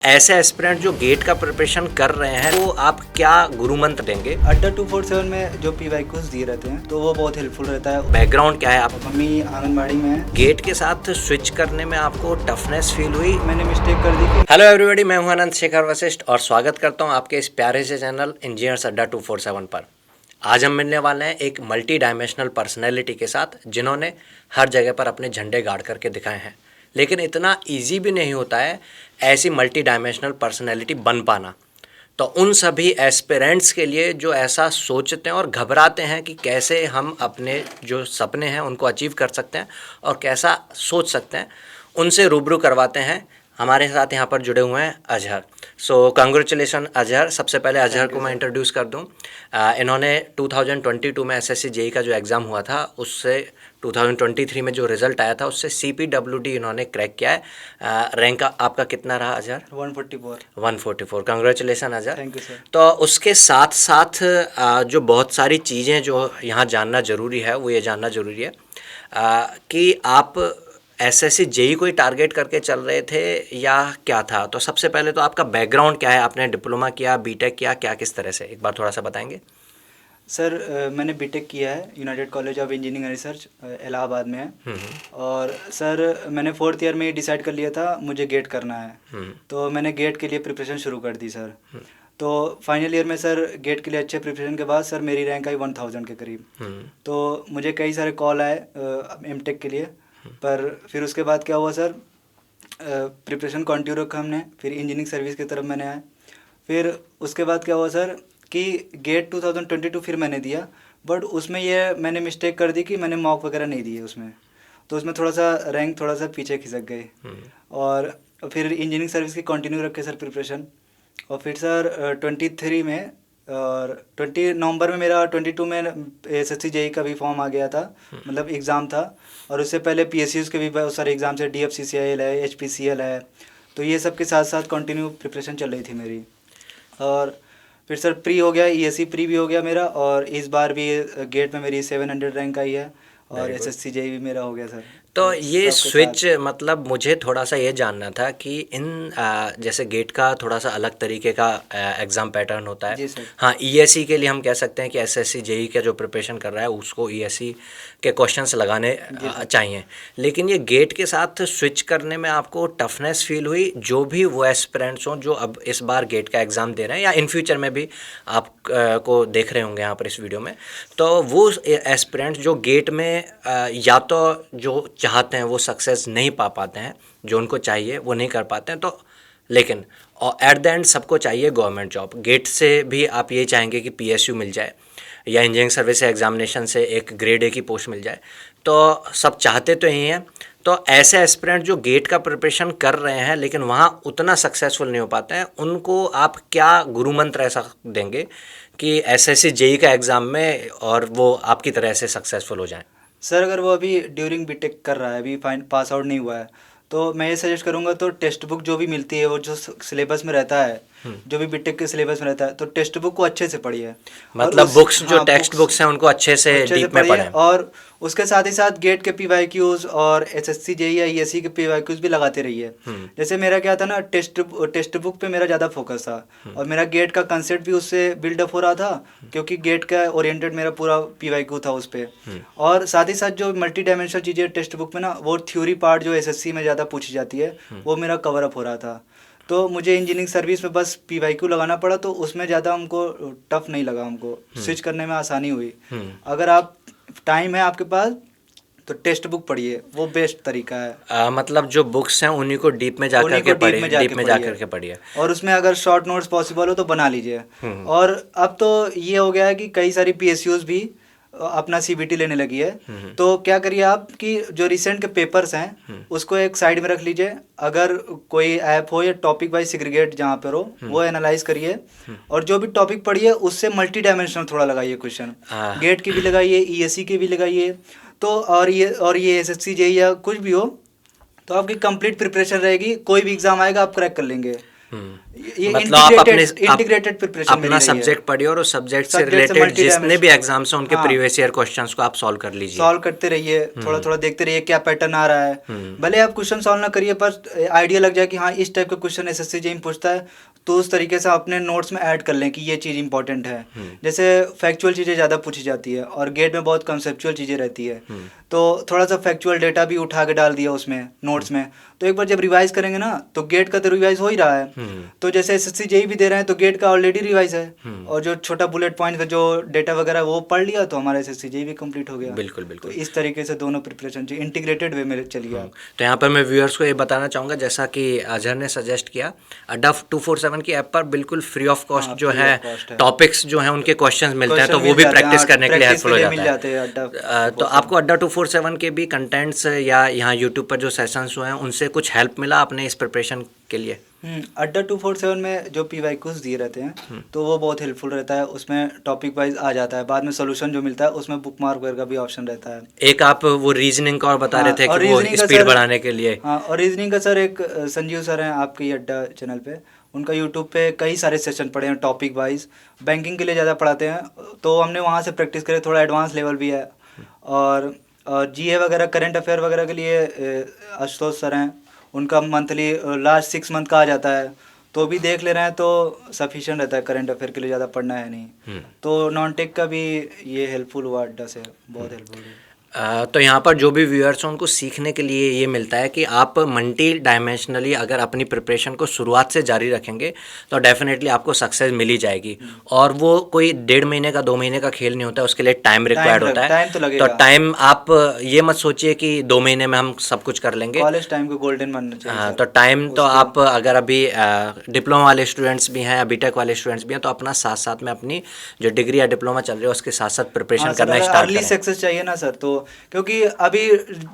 ऐसे एस्पिरेंट जो गेट का प्रिपरेशन कर रहे हैं तो आप क्या गुरु मंत्र देंगे? अड्डा 247 में जो पीवाईक्यूज दिए रहते हैं तो वो बहुत हेल्पफुल रहता है। बैकग्राउंड क्या है आप? मम्मी आंगनबाड़ी में है। गेट के साथ स्विच करने में आपको टफनेस फील हुई? मैंने मिस्टेक कर दी कि हेलो एवरीबॉडी, मैं हूं अनंत शेखर वशिष्ठ और स्वागत करता हूं आपके इस प्यारे से चैनल इंजीनियर्स अड्डा 247 पर। आज हम मिलने वाले हैं एक मल्टी डायमेंशनल पर्सनैलिटी के साथ जिन्होंने हर जगह पर अपने झंडे गाड़ करके दिखाए हैं, लेकिन इतना इजी भी नहीं होता है ऐसी मल्टी डायमेंशनल पर्सनैलिटी बन पाना। तो उन सभी एस्पिरेंट्स के लिए जो ऐसा सोचते हैं और घबराते हैं कि कैसे हम अपने जो सपने हैं उनको अचीव कर सकते हैं और कैसा सोच सकते हैं, उनसे रूबरू करवाते हैं। हमारे साथ यहाँ पर जुड़े हुए हैं अजहर। So congratulation Azhar. सबसे पहले अजहर को मैं इंट्रोड्यूस कर दूँ। इन्होंने 2022 में एसएससी जेई का जो एग्ज़ाम हुआ था उससे 2023 में जो रिज़ल्ट आया था उससे CPWD इन्होंने क्रैक किया है। रैंक आपका कितना रहा Azhar? 144। Congratulation Azhar. Thank you sir. तो उसके साथ साथ जो बहुत सारी चीज़ें जो यहाँ जानना ज़रूरी है वो ये जानना ज़रूरी है कि आप एसएससी जेई को ही टारगेट करके चल रहे थे या क्या था? तो सबसे पहले तो आपका बैकग्राउंड क्या है? आपने डिप्लोमा किया, बीटेक किया, क्या किस तरह से? एक बार थोड़ा सा बताएंगे। सर मैंने बीटेक किया है United college of engineering and research Allahabad में है। और सर मैंने 4th ईयर में ही डिसाइड कर लिया था मुझे गेट करना है। तो मैंने गेट के लिए प्रिपरेशन शुरू कर दी सर। तो फाइनल ईयर में सर गेट के लिए अच्छे प्रिपरेशन के बाद सर मेरी रैंक आई 1000 के करीब। तो मुझे कई सारे कॉल आए एमटेक के लिए, पर फिर उसके बाद क्या हुआ सर, प्रिपरेशन कंटिन्यू रखा हमने। फिर इंजीनियरिंग सर्विस की तरफ मैंने आया। फिर उसके बाद क्या हुआ सर कि गेट 2022 फिर मैंने दिया, बट उसमें ये मैंने मिस्टेक कर दी कि मैंने मॉक वगैरह नहीं दिए उसमें। तो उसमें थोड़ा सा रैंक थोड़ा सा पीछे खिसक गए। और फिर इंजीनियरिंग सर्विस की कंटिन्यू रखे सर प्रिपरेशन। और फिर सर 23 में और 20 नवंबर में मेरा 22 में एसएससी जेई का भी फॉर्म आ गया था, मतलब एग्ज़ाम था। और उससे पहले पीएसयूज़ के भी बहुत सारे एग्ज़ाम्स है, DFCCIL है, HPCL है। तो ये सब के साथ साथ कंटिन्यू प्रिपरेशन चल रही थी मेरी। और फिर सर प्री हो गया, ESE प्री भी हो गया मेरा। और इस बार भी गेट में मेरी 700 रैंक आई है और एसएससी जेई भी मेरा हो गया सर। तो ये सबके स्विच साथ। मतलब मुझे थोड़ा सा ये जानना था कि इन जैसे गेट का थोड़ा सा अलग तरीके का एग्ज़ाम पैटर्न होता है। जी सर। हाँ, ESE के लिए हम कह सकते हैं कि एसएससी जेई का जो प्रिपरेशन कर रहा है उसको ESE के क्वेश्चंस लगाने चाहिए, लेकिन ये गेट के साथ स्विच करने में आपको टफनेस फील हुई? जो भी वो एस्पिरेंट्स हों जो अब इस बार गेट का एग्ज़ाम दे रहे हैं या इन फ्यूचर में भी आप को देख रहे होंगे यहाँ पर इस वीडियो में, तो वो एस्पिरेंट्स जो गेट में या तो जो चाहते हैं वो सक्सेस नहीं पा पाते हैं, जो उनको चाहिए वो नहीं कर पाते हैं, तो लेकिन और एट द एंड सबको चाहिए गवर्नमेंट जॉब। गेट से भी आप ये चाहेंगे कि PSU मिल जाए या इंजीनियरिंग सर्विस एग्जामिनेशन से एक ग्रेड A की पोस्ट मिल जाए, तो सब चाहते तो यही हैं। तो ऐसे एस्पिरेंट जो गेट का प्रिपरेशन कर रहे हैं लेकिन वहाँ उतना सक्सेसफुल नहीं हो पाते हैं, उनको आप क्या गुरु मंत्र ऐसा देंगे कि SSC जेई का एग्ज़ाम में और वो आपकी तरह से सक्सेसफुल हो जाएं? सर अगर वो अभी ड्यूरिंग बीटेक कर रहा है, अभी फाइन पास आउट नहीं हुआ है, तो मैं ये सजेस्ट करूँगा तो टेक्स्ट बुक जो भी मिलती है वो जो सिलेबस में रहता है, जो भी बीटेक के सिलेबस में रहता है, तो टेक्स्ट बुक को अच्छे से पढ़िए। मतलब बुक्स जो टेक्स्ट बुक्स हैं उनको अच्छे से डीप में पढ़ें। और उसके साथ ही साथ गेट के पीवाईक्यूज और एसएससी जेई या ESE के पीवाईक्यूज भी लगाते रहिए। जैसे मेरा क्या था ना, टेक्स्ट बुक पे मेरा ज़्यादा फोकस था और मेरा गेट का कंसेप्ट भी उससे बिल्डअप हो रहा था, क्योंकि गेट का ओरिएंटेड मेरा पूरा पीवाईक्यू था उस पर। और साथ ही साथ जो मल्टी डायमेंशनल चीज़ें टेक्स्ट बुक में ना, वो थ्योरी पार्ट जो एसएससी में ज़्यादा पूछी जाती है वो मेरा कवर अप हो रहा था। तो मुझे इंजीनियरिंग सर्विस में बस पीवाईक्यू लगाना पड़ा, तो उसमें ज़्यादा हमको टफ नहीं लगा, हमको स्विच करने में आसानी हुई। अगर आप टाइम है आपके पास तो टेक्स्ट बुक पढ़िए, वो बेस्ट तरीका है। मतलब जो बुक्स हैं उन्हीं को डीप में जा करके पढ़िए, डीप में जा करके पढ़िए। और उसमें अगर शॉर्ट नोट्स पॉसिबल हो तो बना लीजिए। और अब तो ये हो गया है कि कई सारी PSUs भी अपना CBT लेने लगी है। तो क्या करिए आप कि जो रिसेंट के पेपर्स हैं उसको एक साइड में रख लीजिए। अगर कोई ऐप हो या टॉपिक वाइज सिग्रीगेट जहाँ पर हो वो एनालाइज करिए, और जो भी टॉपिक पढ़िए उससे मल्टी डायमेंशनल थोड़ा लगाइए क्वेश्चन। गेट की भी लगाइए, ESE की भी लगाइए। तो और ये SSC जेई या कुछ भी हो, तो आपकी कंप्लीट प्रिपरेशन रहेगी, कोई भी एग्ज़ाम आएगा आप क्रैक कर लेंगे। ये मतलब आप अपने इंटीग्रेटेड प्रिपरेशन अपना सब्जेक्ट पढ़िए और उस सब्जेक्ट से रिलेटेड जितने भी एग्जाम्स हैं उनके प्रीवियस ईयर क्वेश्चंस को आप सॉल्व कर लीजिए, सॉल्व करते रहिए, थोड़ा थोड़ा देखते रहिए क्या पैटर्न आ रहा है। भले आप क्वेश्चन सॉल्व ना करिए, पर आइडिया लग जाए कि हाँ इस टाइप का क्वेश्चन एसएससी जेईई पूछता है, तो उस तरीके से अपने नोट्स में ऐड कर लें कि ये चीज़ इंपॉर्टेंट है। जैसे फैक्चुअल चीज़ें ज़्यादा पूछी जाती है और गेट में बहुत कंसेप्चुअल चीज़ें रहती है, तो थोड़ा सा फैक्चुअल डेटा भी उठा के डाल दिया उसमें नोट्स में, तो एक बार जब रिवाइज करेंगे ना तो गेट का तो रिवाइज हो ही रहा है। तो जैसे एसएससी जेईई भी दे रहे हैं तो गेट का ऑलरेडी रिवाइज है, और जो छोटा बुलेट पॉइंट का जो डेटा वगैरह वो पढ़ लिया तो हमारा एसएससी जेईई भी कंप्लीट हो गया। बिल्कुल बिल्कुल। तो इस तरीके से दोनों प्रिपरेशन चाहिए, इंटीग्रेटेड वे में चलिए आप। तो यहाँ पर मैं व्यूअर्स को ये बताना चाहूँगा, जैसा कि अजहर ने सजेस्ट किया, अड्डा 247 की ऐप पर बिल्कुल फ्री ऑफ कॉस्ट जो है टॉपिक्स जो हैं उनके क्वेश्चंस मिलते हैं, तो वो भी प्रैक्टिस करने के लिए हेल्पफुल हो जाता है। तो आपको अड्डा 247 के भी कंटेंट्स या यहाँ यूट्यूब पर जो सेशंस हुए हैं उनसे कुछ हेल्प मिला अपने इस प्रिपरेशन के लिए? अड्डा 247 में जो PYQs दिए रहते हैं तो वो बहुत हेल्पफुल रहता है, उसमें टॉपिक वाइज आ जाता है, बाद में सोल्यूशन जो मिलता है उसमें बुक मार्क वगैरह का भी ऑप्शन रहता है। एक आप वो रीजनिंग का और बता रहे थे कि वो स्पीड बढ़ाने के लिए। हाँ, और रीजनिंग का सर एक संजीव सर हैं आपके ये अड्डा चैनल पे, उनका यूट्यूब पे कई सारे सेशन पढ़े हैं टॉपिक वाइज, बैंकिंग के लिए ज़्यादा पढ़ाते हैं, तो हमने वहाँ से प्रैक्टिस करे, थोड़ा एडवांस लेवल भी है। और GA वगैरह करंट अफेयर वगैरह के लिए आशुतोष सर हैं, उनका मंथली लास्ट 6 मंथ का आ जाता है, तो भी देख ले रहे हैं तो सफिशिएंट रहता है, करंट अफेयर के लिए ज़्यादा पढ़ना है नहीं। तो नॉन टेक का भी ये हेल्पफुल हुआ, अड्डा से बहुत हेल्पफुल हुआ। तो यहाँ पर जो भी व्यूअर्स हैं उनको सीखने के लिए ये मिलता है कि आप मल्टी डायमेंशनली अगर अपनी प्रिपरेशन को शुरुआत से जारी रखेंगे तो डेफिनेटली आपको सक्सेस मिल ही जाएगी। और वो कोई 1.5 महीने का 2 महीने का खेल नहीं होता है, उसके लिए टाइम रिक्वायर्ड होता है। तो टाइम आप ये मत सोचिए कि 2 महीने में हम सब कुछ कर लेंगे, कॉलेज टाइम को गोल्डन मानना चाहिए। हाँ, तो टाइम तो आप अगर अभी डिप्लोमा वाले स्टूडेंट्स भी हैं या बीटेक वाले स्टूडेंट्स भी हैं तो अपना साथ साथ में अपनी जो डिग्री या डिप्लोमा चल रही है उसके साथ साथ प्रिपरेशन करना स्टार्ट करें। अर्ली सक्सेस चाहिए ना सर, तो क्योंकि अभी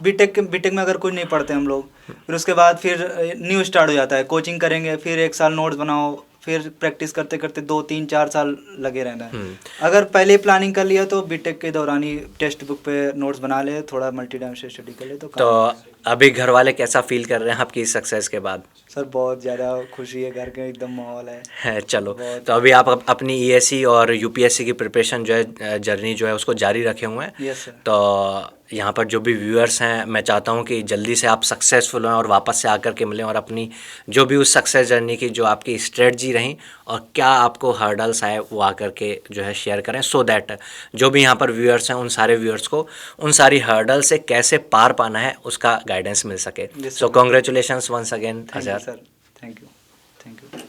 बीटेक में अगर कुछ नहीं पढ़ते हम लोग, फिर उसके बाद फिर न्यू स्टार्ट हो जाता है, कोचिंग करेंगे, फिर 1 साल नोट्स बनाओ, फिर प्रैक्टिस करते करते 2 3 4 साल लगे रहना है। अगर पहले प्लानिंग कर लिया तो बीटेक के दौरान ही टेक्स्ट बुक पे नोट्स बना ले, थोड़ा मल्टी डायमेंशनल स्टडी कर ले तो अभी घर वाले कैसा फील कर रहे हैं आपकी सक्सेस के बाद? सर बहुत ज़्यादा खुशी है, घर का एकदम माहौल है। चलो, तो अभी आप अपनी ESE और UPSC की प्रिपरेशन जो है जर्नी जो है उसको जारी रखे हुए हैं। Yes sir. तो यहाँ पर जो भी व्यूअर्स हैं मैं चाहता हूँ कि जल्दी से आप सक्सेसफुल हों और वापस से आकर के मिलें और अपनी जो भी उस सक्सेस जर्नी की जो आपकी स्ट्रेटजी रही और क्या आपको हर्डल्स आए वो आकर के जो है शेयर करें, सो दैट जो भी यहाँ पर व्यूअर्स हैं उन सारे व्यूअर्स को उन सारी हर्डल से कैसे पार पाना है उसका गाइडेंस मिल सके। So congratulations once again Azhar. Sir thank you.